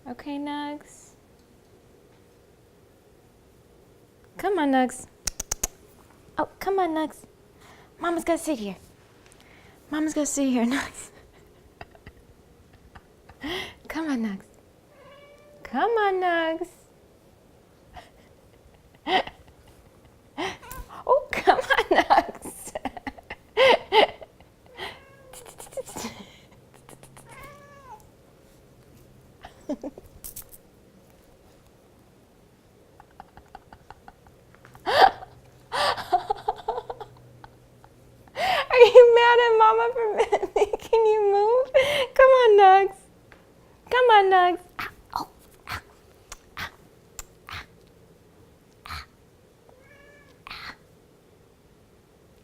Okay, Nugs. Come on, Nugs. Oh, come on, Nugs. Mama's gonna sit here. Mama's gonna sit here, Nugs. Come on, Nugs. Come on, Nugs. Oh, come on, Nugs. Are you mad at Mama for making you move? Come on, Nugs. Come on, Nugs. Oh.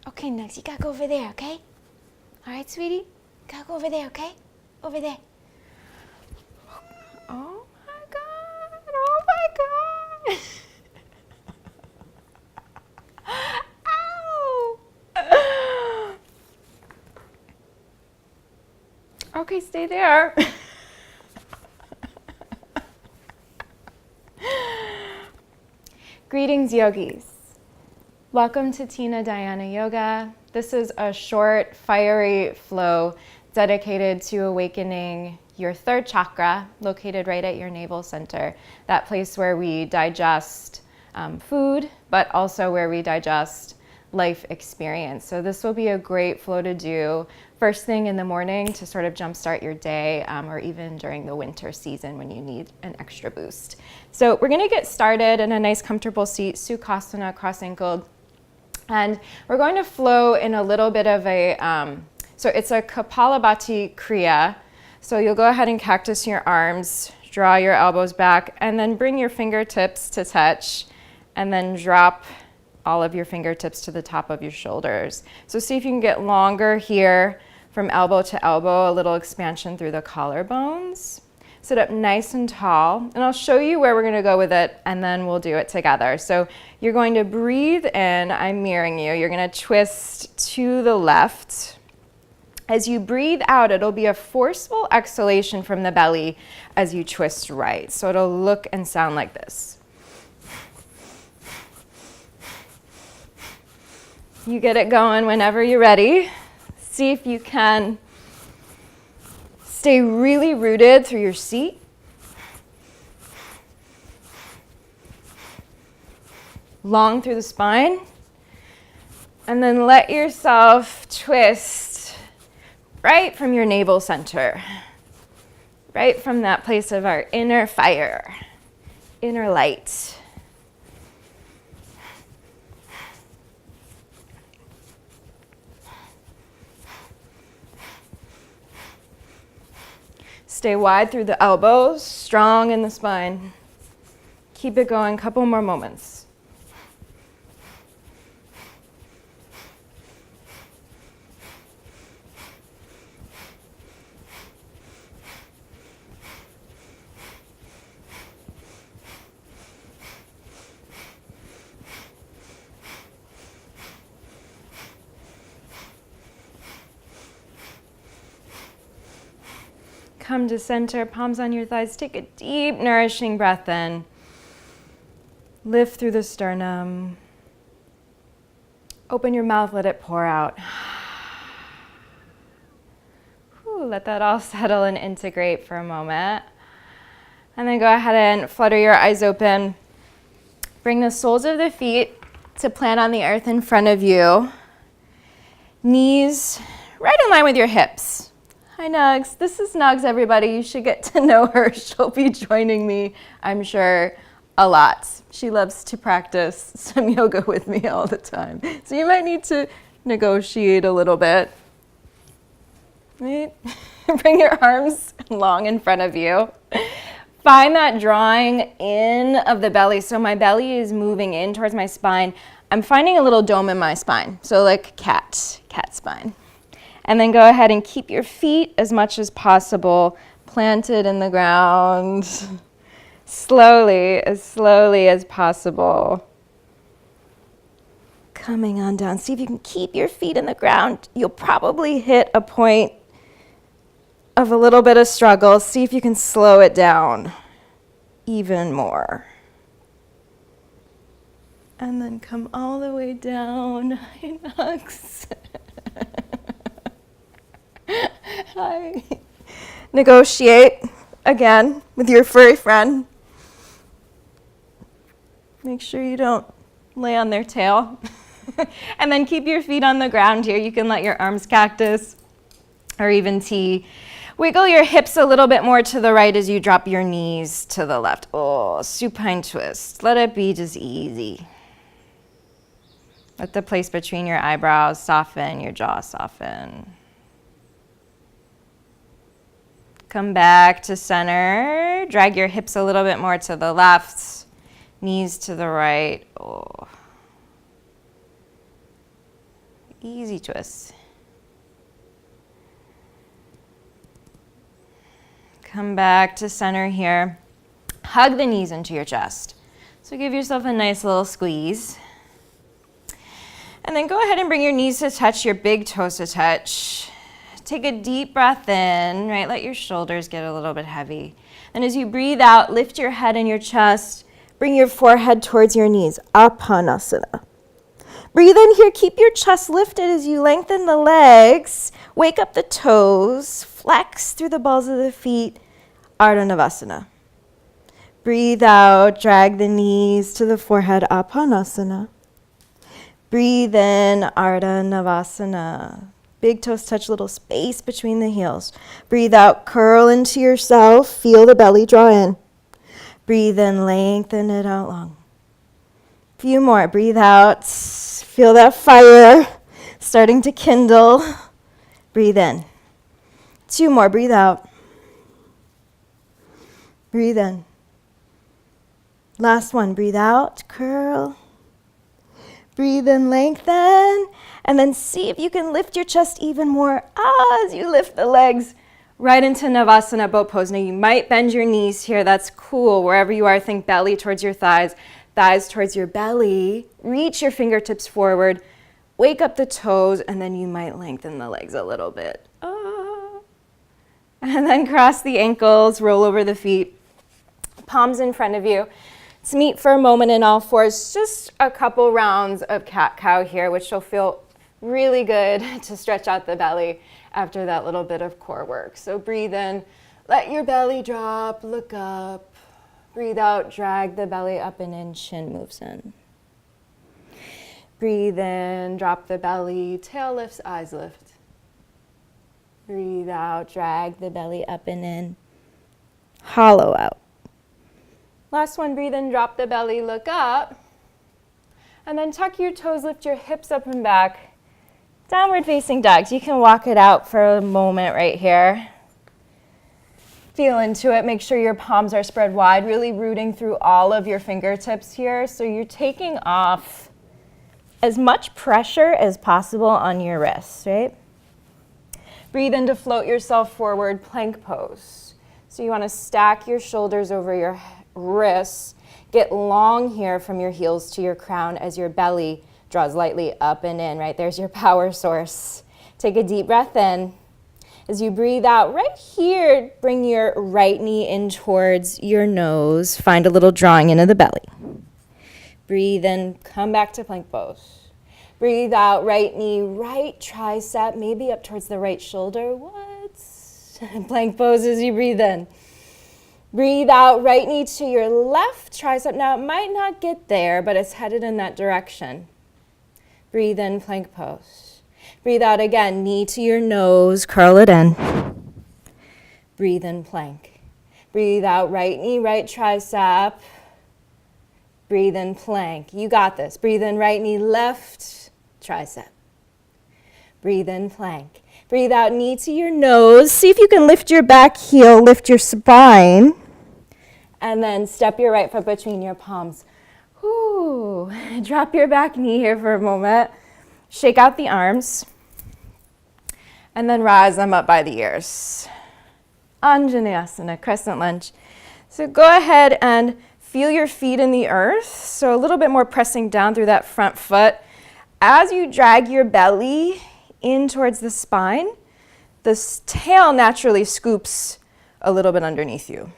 Okay, Nugs, you gotta go over there, okay? All right, sweetie? Gotta go over there, okay? Over there. Oh my God, oh my God. Ow! Okay, stay there. Greetings, yogis. Welcome to Tina Dhyana Yoga. This is a short, fiery flow dedicated to awakening your third chakra, located right at your navel center, that place where we digest food, but also where we digest life experience. So this will be a great flow to do first thing in the morning to sort of jumpstart your day, or even during the winter season when you need an extra boost. So we're gonna get started in a nice comfortable seat, Sukhasana, cross-ankled. And we're going to flow in a little bit of a, so it's a Kapalabhati Kriya. So you'll go ahead and cactus your arms, draw your elbows back, and then bring your fingertips to touch, and then drop all of your fingertips to the top of your shoulders. So see if you can get longer here from elbow to elbow, a little expansion through the collarbones. Sit up nice and tall, and I'll show you where we're gonna go with it, and then we'll do it together. So you're going to breathe in, I'm mirroring you, you're gonna twist to the left. As you breathe out, it'll be a forceful exhalation from the belly as you twist right. So it'll look and sound like this. You get it going whenever you're ready. See if you can stay really rooted through your seat. Long through the spine. And then let yourself twist right from your navel center. Right from that place of our inner fire, inner light. Stay wide through the elbows, strong in the spine. Keep it going, couple more moments. Come to center, palms on your thighs. Take a deep, nourishing breath in. Lift through the sternum. Open your mouth, let it pour out. Whew, let that all settle and integrate for a moment. And then go ahead and flutter your eyes open. Bring the soles of the feet to plant on the earth in front of you. Knees right in line with your hips. Hi, Nugs. This is Nugs, everybody. You should get to know her. She'll be joining me, I'm sure, a lot. She loves to practice some yoga with me all the time. So you might need to negotiate a little bit. Right? Bring your arms long in front of you. Find that drawing in of the belly. So my belly is moving in towards my spine. I'm finding a little dome in my spine. So like cat spine. And then go ahead and keep your feet as much as possible planted in the ground. Slowly as possible. Coming on down. See if you can keep your feet in the ground. You'll probably hit a point of a little bit of struggle. See if you can slow it down. even more. And then come all the way down. Hi, Nux. Hi. Negotiate again with your furry friend. Make sure you don't lay on their tail. And then keep your feet on the ground here. You can let your arms cactus or even T. Wiggle your hips a little bit more to the right as you drop your knees to the left. Oh, supine twist. Let it be just easy. Let the place between your eyebrows soften, your jaw soften. Come back to center. Drag your hips a little bit more to the left, knees to the right. Oh. Easy twist. Come back to center here. Hug the knees into your chest. So give yourself a nice little squeeze. And then go ahead and bring your knees to touch, your big toes to touch. Take a deep breath in, right? Let your shoulders get a little bit heavy. And as you breathe out, lift your head and your chest. Bring your forehead towards your knees. Apanasana. Breathe in here. Keep your chest lifted as you lengthen the legs. Wake up the toes. Flex through the balls of the feet. Ardha Navasana. Breathe out. Drag the knees to the forehead. Apanasana. Breathe in. Ardha Navasana. Big toes touch, little space between the heels. Breathe out. Curl into yourself. Feel the belly draw in. Breathe in. Lengthen it out long. Few more. Breathe out. Feel that fire starting to kindle. Breathe in. 2 more. Breathe out. Breathe in. Last one. Breathe out. Curl. Breathe in. Lengthen. And then see if you can lift your chest even more as you lift the legs right into Navasana boat pose. Now you might bend your knees here. That's cool. Wherever you are, think belly towards your thighs. Thighs towards your belly. Reach your fingertips forward. Wake up the toes, and then you might lengthen the legs a little bit. And then cross the ankles, roll over the feet. Palms in front of you. Let's meet for a moment in all fours. Just a couple rounds of cat-cow here, which will feel really good to stretch out the belly after that little bit of core work. So breathe in, let your belly drop, look up. Breathe out, drag the belly up and in, chin moves in. Breathe in, drop the belly, tail lifts, eyes lift. Breathe out, drag the belly up and in, hollow out. Last one, breathe in, drop the belly, look up. And then tuck your toes, lift your hips up and back. Downward facing dogs. You can walk it out for a moment right here. Feel into it. Make sure your palms are spread wide, really rooting through all of your fingertips here. So you're taking off as much pressure as possible on your wrists, right? Breathe in to float yourself forward, plank pose. So you want to stack your shoulders over your wrists. Get long here from your heels to your crown as your belly draws lightly up and in, right? There's your power source. Take a deep breath in. As you breathe out, right here, bring your right knee in towards your nose. Find a little drawing into the belly. Breathe in, come back to plank pose. Breathe out, right knee, right tricep, maybe up towards the right shoulder. What? Plank pose as you breathe in. Breathe out, right knee to your left tricep. Now, it might not get there, but it's headed in that direction. Breathe in, plank pose. Breathe out again, knee to your nose, curl it in. Breathe in, plank. Breathe out, right knee, right tricep. Breathe in, plank. You got this. Breathe in, right knee, left tricep. Breathe in, plank. Breathe out, knee to your nose. See if you can lift your back heel, lift your spine. And then step your right foot between your palms. Ooh. Drop your back knee here for a moment. Shake out the arms. And then rise them up by the ears. Anjaneyasana, crescent lunge. So go ahead and feel your feet in the earth. So a little bit more pressing down through that front foot. As you drag your belly in towards the spine, the tail naturally scoops a little bit underneath you.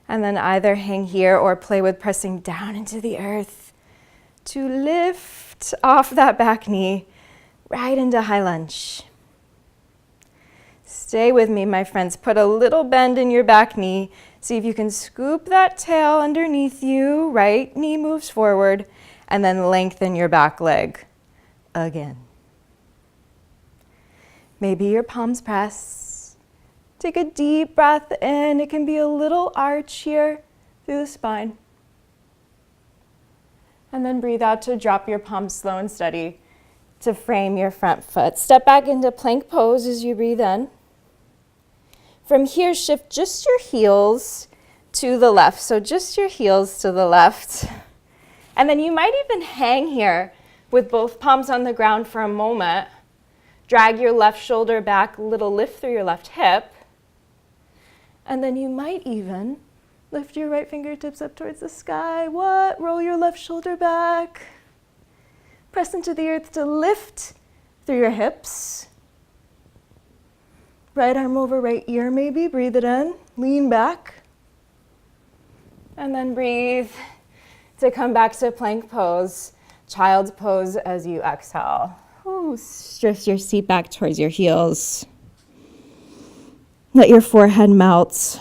And then either hang here or play with pressing down into the earth to lift off that back knee right into high lunge. Stay with me, my friends. Put a little bend in your back knee. See if you can scoop that tail underneath you. Right knee moves forward, and then lengthen your back leg again. Maybe your palms press. Take a deep breath in. It can be a little arch here through the spine. And then breathe out to drop your palms slow and steady to frame your front foot. Step back into plank pose as you breathe in. From here, shift just your heels to the left. So just your heels to the left. And then you might even hang here with both palms on the ground for a moment. Drag your left shoulder back, a little lift through your left hip. And then you might even lift your right fingertips up towards the sky. What? Roll your left shoulder back. Press into the earth to lift through your hips. Right arm over right ear maybe. Breathe it in. Lean back. And then breathe to come back to plank pose. Child's pose as you exhale. Ooh, stretch your seat back towards your heels. Let your forehead melt.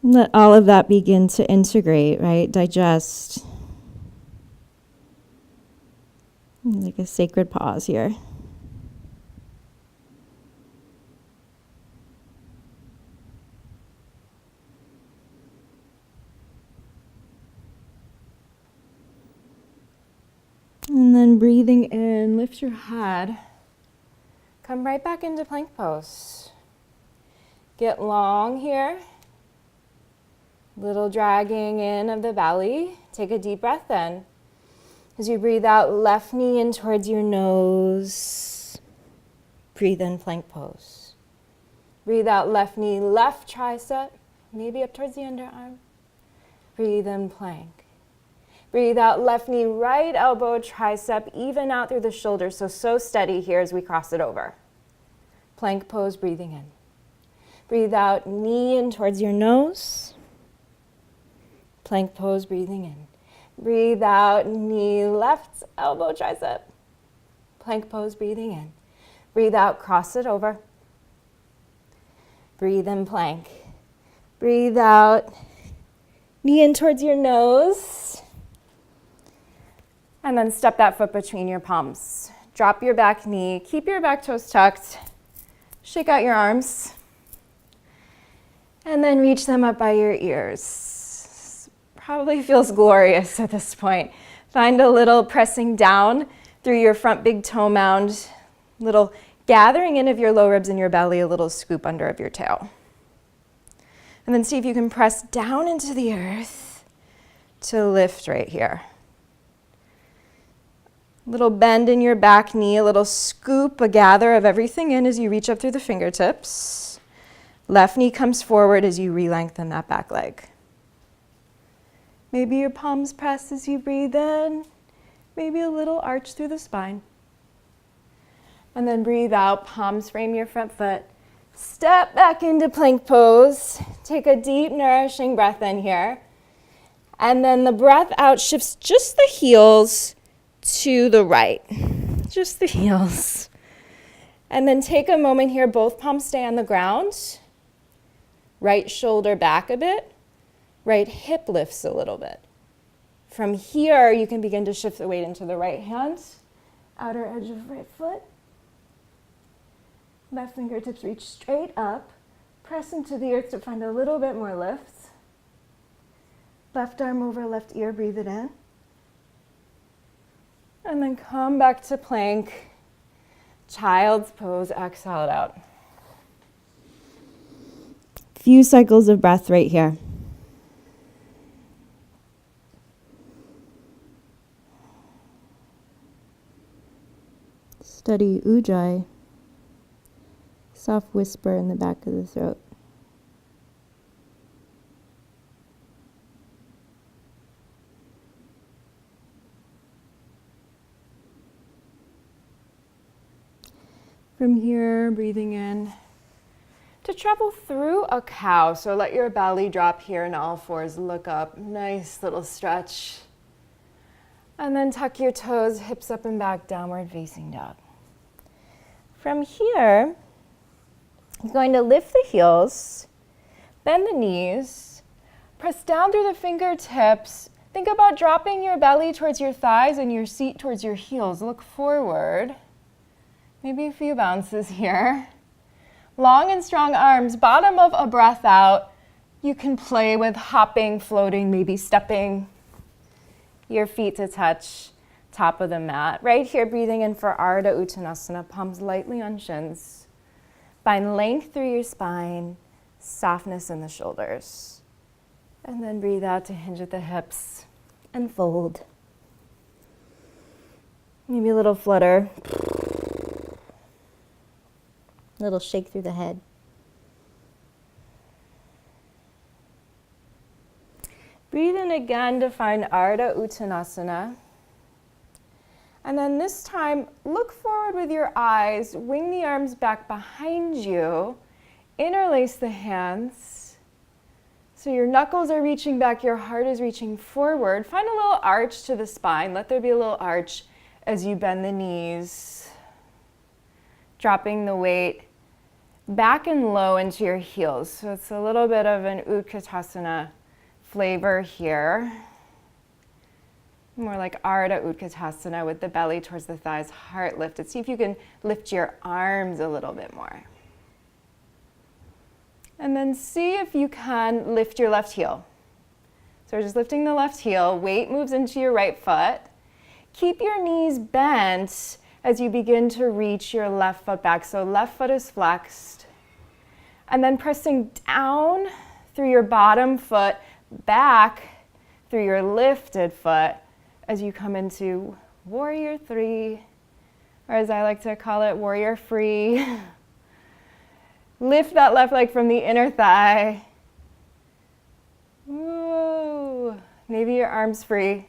Let all of that begin to integrate, right? Digest. Like a sacred pause here. And then breathing in, lift your head. Come right back into plank pose. Get long here. Little dragging in of the belly. Take a deep breath in. As you breathe out, left knee in towards your nose. Breathe in, plank pose. Breathe out, left knee, left tricep, maybe up towards the underarm. Breathe in, plank. Breathe out, left knee, right elbow, tricep, even out through the shoulder. So steady here as we cross it over. Plank pose, breathing in. Breathe out, knee in towards your nose. Plank pose, breathing in. Breathe out, knee, left elbow, tricep. Plank pose, breathing in. Breathe out, cross it over. Breathe in, plank. Breathe out, knee in towards your nose. And then step that foot between your palms. Drop your back knee, keep your back toes tucked. Shake out your arms. And then reach them up by your ears. Probably feels glorious at this point. Find a little pressing down through your front big toe mound, little gathering in of your low ribs and your belly, a little scoop under of your tail. And then see if you can press down into the earth to lift right here. Little bend in your back knee, a little scoop, a gather of everything in as you reach up through the fingertips. Left knee comes forward as you re-lengthen that back leg. Maybe your palms press as you breathe in. Maybe a little arch through the spine. And then breathe out, palms frame your front foot. Step back into plank pose. Take a deep, nourishing breath in here. And then the breath out shifts just the heels to the right. Just the heels. And then take a moment here, both palms stay on the ground. Right shoulder back a bit. Right hip lifts a little bit. From here, you can begin to shift the weight into the right hand. Outer edge of right foot. Left fingertips reach straight up. Press into the earth to find a little bit more lift. Left arm over left ear, breathe it in. And then come back to plank. Child's pose, exhale it out. Few cycles of breath right here. Steady ujjayi. Soft whisper in the back of the throat. From here, breathing in, to travel through a cow. So let your belly drop here in all fours, look up, nice little stretch. And then tuck your toes, hips up and back, downward facing dog. From here, you're going to lift the heels, bend the knees, press down through the fingertips. Think about dropping your belly towards your thighs and your seat towards your heels. Look forward. Maybe a few bounces here. Long and strong arms, bottom of a breath out. You can play with hopping, floating, maybe stepping your feet to touch top of the mat. Right here, breathing in for Ardha Uttanasana, palms lightly on shins. Find length through your spine, softness in the shoulders. And then breathe out to hinge at the hips and fold. Maybe a little flutter. Little shake through the head. Breathe in again to find Ardha Uttanasana. And then this time, look forward with your eyes, wing the arms back behind you, interlace the hands. So your knuckles are reaching back, your heart is reaching forward. Find a little arch to the spine. Let there be a little arch as you bend the knees. Dropping the weight back and low into your heels. So it's a little bit of an Utkatasana flavor here. More like Ardha Utkatasana with the belly towards the thighs, heart lifted. See if you can lift your arms a little bit more. And then see if you can lift your left heel. So we're just lifting the left heel, weight moves into your right foot. Keep your knees bent as you begin to reach your left foot back. So left foot is flexed. And then pressing down through your bottom foot, back through your lifted foot as you come into Warrior 3, or as I like to call it, Warrior Free. Lift that left leg from the inner thigh. Ooh. Maybe your arms free.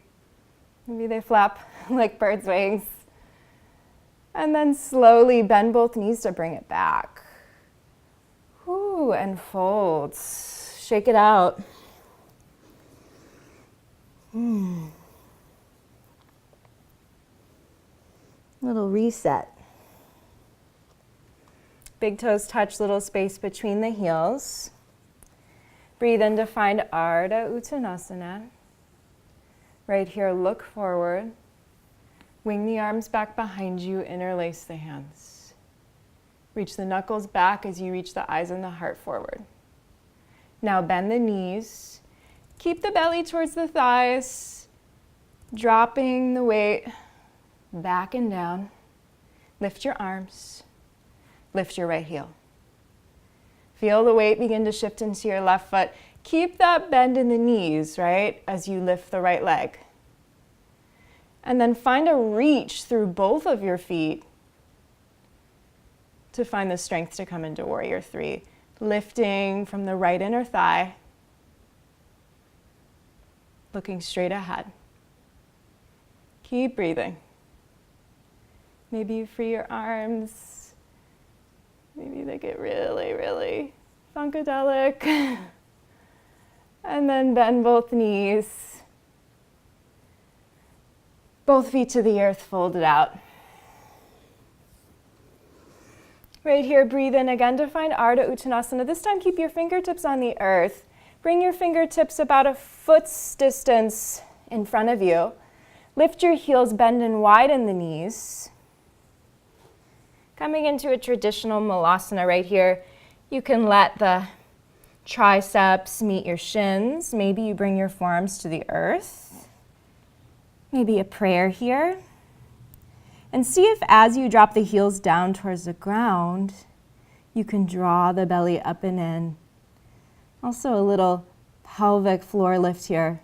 Maybe they flap like bird's wings. And then slowly bend both knees to bring it back. Ooh, and fold. Shake it out. Little reset. Big toes touch, little space between the heels. Breathe in to find Ardha Uttanasana. Right here, look forward. Wing the arms back behind you, interlace the hands. Reach the knuckles back as you reach the eyes and the heart forward. Now bend the knees. Keep the belly towards the thighs. Dropping the weight back and down. Lift your arms. Lift your right heel. Feel the weight begin to shift into your left foot. Keep that bend in the knees, right, as you lift the right leg. And then find a reach through both of your feet to find the strength to come into Warrior 3. Lifting from the right inner thigh. Looking straight ahead. Keep breathing. Maybe you free your arms. Maybe they get really, really funkadelic. And then bend both knees. Both feet to the earth, fold it out. Right here, breathe in again to find Ardha Uttanasana. This time, keep your fingertips on the earth. Bring your fingertips about a foot's distance in front of you. Lift your heels, bend and widen the knees. Coming into a traditional malasana right here, you can let the triceps meet your shins. Maybe you bring your forearms to the earth. Maybe a prayer here. And see if as you drop the heels down towards the ground, you can draw the belly up and in. Also a little pelvic floor lift here,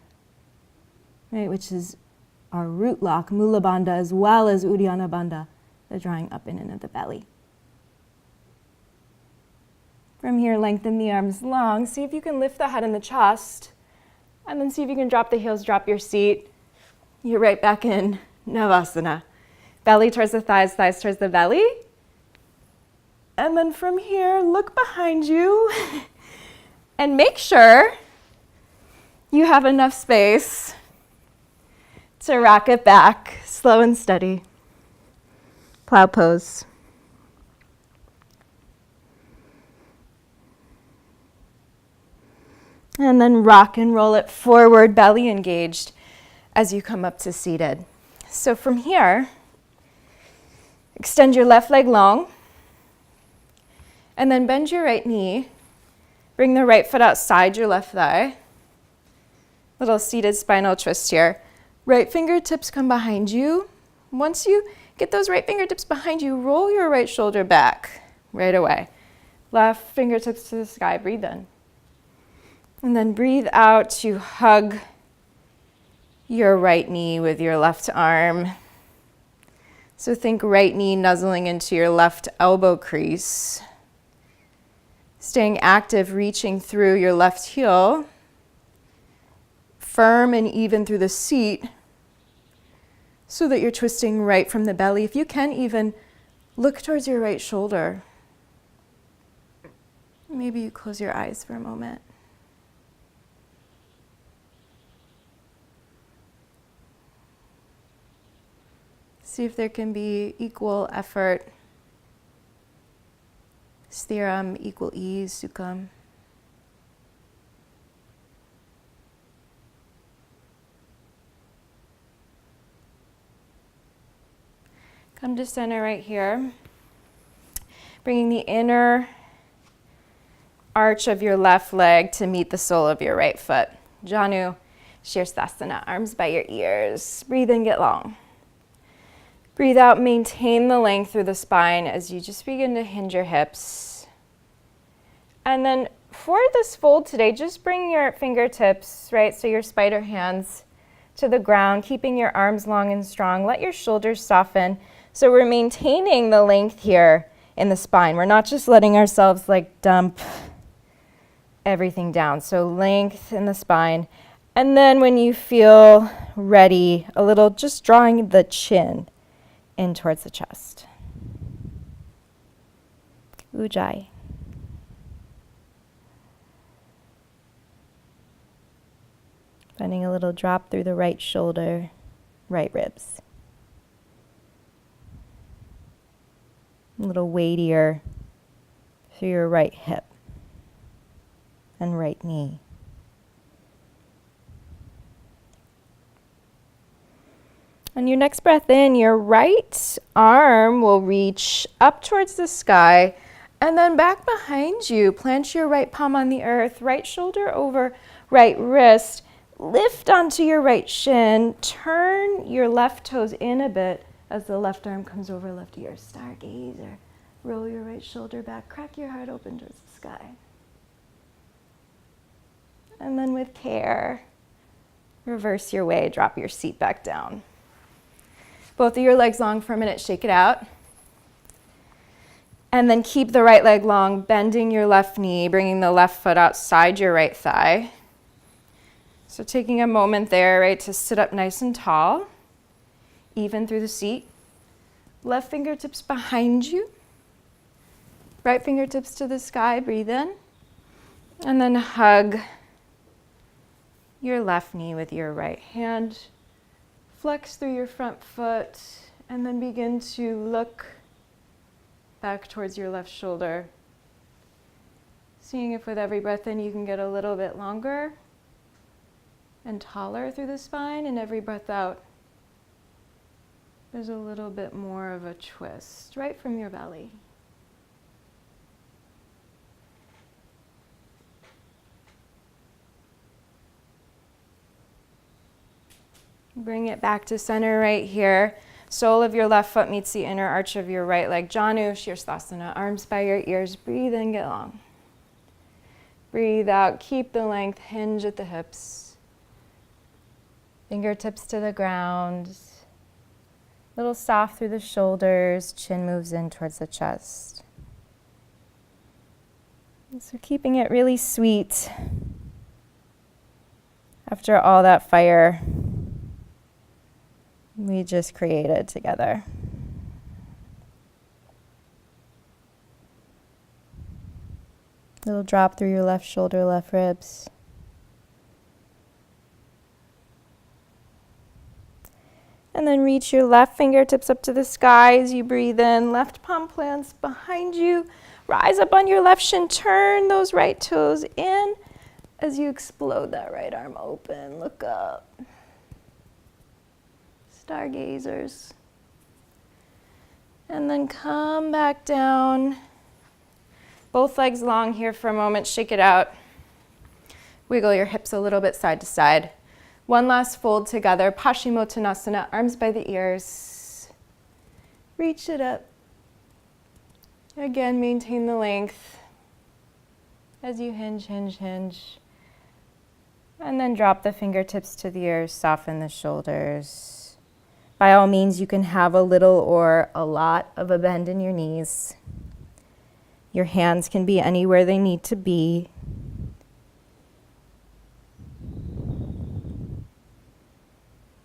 right, which is our root lock, Mula Bandha, as well as Uddiyana Bandha, the drawing up and in of the belly. From here, lengthen the arms long. See if you can lift the head and the chest. And then see if you can drop the heels, drop your seat. You're right back in Navasana. Belly towards the thighs, thighs towards the belly. And then from here, look behind you and make sure you have enough space to rock it back, slow and steady. Plow pose. And then rock and roll it forward, belly engaged, as you come up to seated. So from here, extend your left leg long, and then bend your right knee. Bring the right foot outside your left thigh. Little seated spinal twist here. Right fingertips come behind you. Once you get those right fingertips behind you, roll your right shoulder back right away. Left fingertips to the sky, breathe in. And then breathe out to hug your right knee with your left arm. So think right knee nuzzling into your left elbow crease. Staying active, reaching through your left heel. Firm and even through the seat so that you're twisting right from the belly. If you can, even look towards your right shoulder. Maybe you close your eyes for a moment. See if there can be equal effort. Sthiram, equal ease, sukham. Come to center right here. Bringing the inner arch of your left leg to meet the sole of your right foot. Janu, Shirsthasana, arms by your ears. Breathe in, get long. Breathe out, maintain the length through the spine as you just begin to hinge your hips. And then for this fold today, just bring your fingertips, right, so your spider hands to the ground, keeping your arms long and strong. Let your shoulders soften. So we're maintaining the length here in the spine. We're not just letting ourselves like dump everything down. So length in the spine. And then when you feel ready, a little just drawing the chin in towards the chest. Ujjayi. Finding a little drop through the right shoulder, right ribs. A little weightier through your right hip and right knee. On your next breath in, your right arm will reach up towards the sky and then back behind you. Plant your right palm on the earth, right shoulder over right wrist. Lift onto your right shin. Turn your left toes in a bit as the left arm comes over left ear. Stargaze or roll your right shoulder back. Crack your heart open towards the sky. And then with care, reverse your way. Drop your seat back down. Both of your legs long for a minute, shake it out. And then keep the right leg long, bending your left knee, bringing the left foot outside your right thigh. So taking a moment there, right, to sit up nice and tall, even through the seat. Left fingertips behind you. Right fingertips to the sky, breathe in. And then hug your left knee with your right hand. Flex through your front foot and then begin to look back towards your left shoulder. Seeing if with every breath in you can get a little bit longer and taller through the spine, and every breath out there's a little bit more of a twist right from your belly. Bring it back to center right here. Sole of your left foot meets the inner arch of your right leg. Janu, Shirsthasana, arms by your ears. Breathe in, get long. Breathe out, keep the length, hinge at the hips. Fingertips to the ground. Little soft through the shoulders, chin moves in towards the chest. So keeping it really sweet after all that fire we just created together. Little drop through your left shoulder, left ribs. And then reach your left fingertips up to the sky as you breathe in. Left palm plants behind you. Rise up on your left shin. Turn those right toes in as you explode that right arm open. Look up. Stargazers. And then come back down. Both legs long here for a moment. Shake it out. Wiggle your hips a little bit side to side. One last fold together, Paschimottanasana, arms by the ears. Reach it up. Again, maintain the length as you hinge, hinge, hinge. And then drop the fingertips to the ears, soften the shoulders. By all means, you can have a little or a lot of a bend in your knees. Your hands can be anywhere they need to be.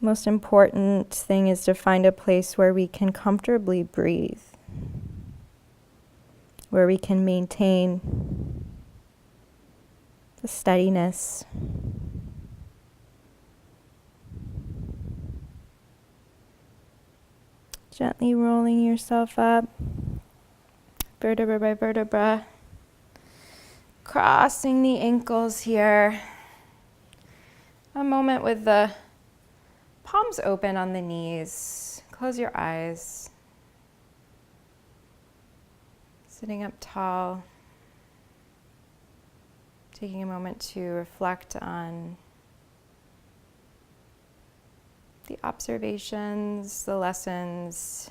Most important thing is to find a place where we can comfortably breathe, where we can maintain the steadiness. Gently rolling yourself up, vertebra by vertebra, crossing the ankles here. A moment with the palms open on the knees. Close your eyes. Sitting up tall. Taking a moment to reflect on the observations, the lessons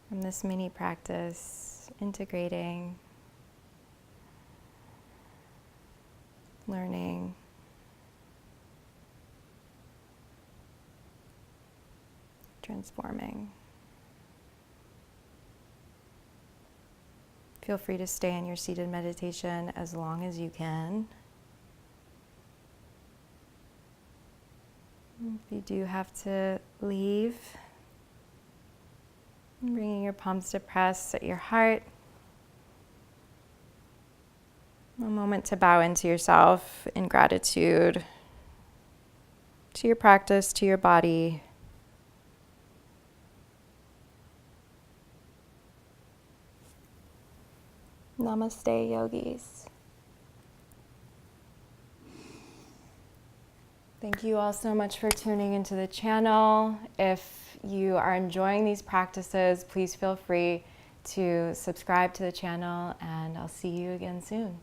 from this mini practice, integrating, learning. Transforming. Feel free to stay in your seated meditation as long as you can. If you do have to leave, bringing your palms to press at your heart. A moment to bow into yourself in gratitude to your practice, to your body. Namaste, yogis. Thank you all so much for tuning into the channel. If you are enjoying these practices, please feel free to subscribe to the channel, and I'll see you again soon.